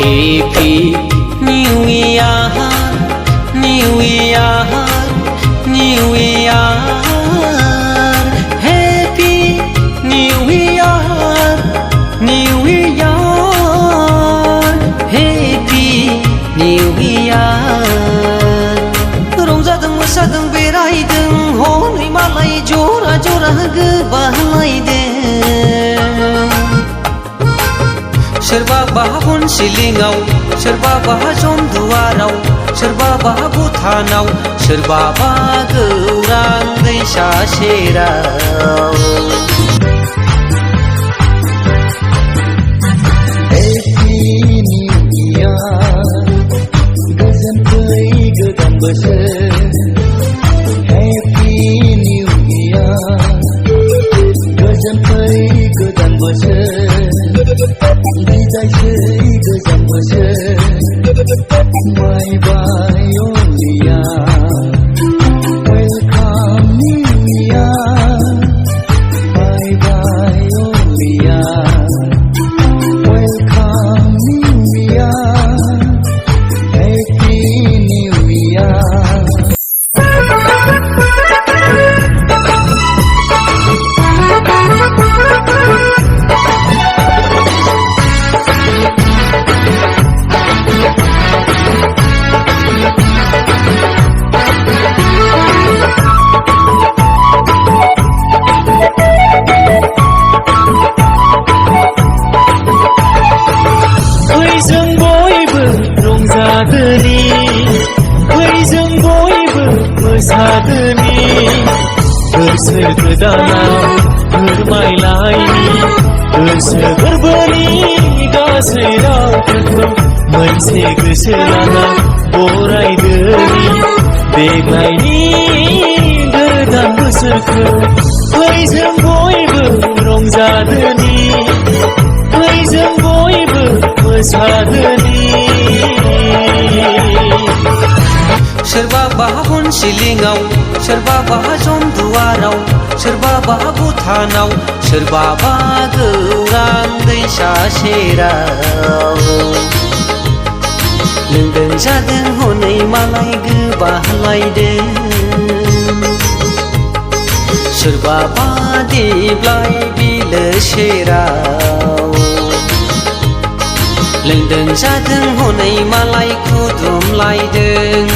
Happy New Year, New Year, New Year. Happy New Year, New Year. Happy New Year. रंजादों मोसादों बेरायदों हनै मालाय जरा जरा गोबालायदों। सोरबा बाहा बनसिलिङाव, सोरबा बाहा जमदुवाराव, सोरबा बाहा भुटानाव, सोरबा बा गौरां दैसा सेराव। Happy New Year, गोजोन फै गोदान बोसोर। Happy New Year, गोजोन फै गोदान बोसोर। बिदायसै गोजाम बोसोर। Bye bye only year, welcome New Year. Bye bye only year, welcome New Year. Happy New Year. जों बयबो रंजादोनि, जों बयबो मोसादोनि। बोसोर गोदानाव फोरमायलायनि गोसो गोरबोनि गासै रावफोरखौ मोनसे गोसो लाना बरायदोनि। देग्लायनि गोदान बोसोरखौ जों बयबो रंजादोनि, जों बयबो मोसादोनि। सोरबा बाहा बनसिलिङाव, सोरबा बाहा जमदुवाराव, सोरबा बाहा भुटानाव, सोरबा बा गौरां दैसा सेराव। लोंदों जादों हनै मालाय गोबालायदों। सोरबा बा देब्लाय बिलो सेराव। लोंदों जादों हनै मालाय खुदुमलायदों।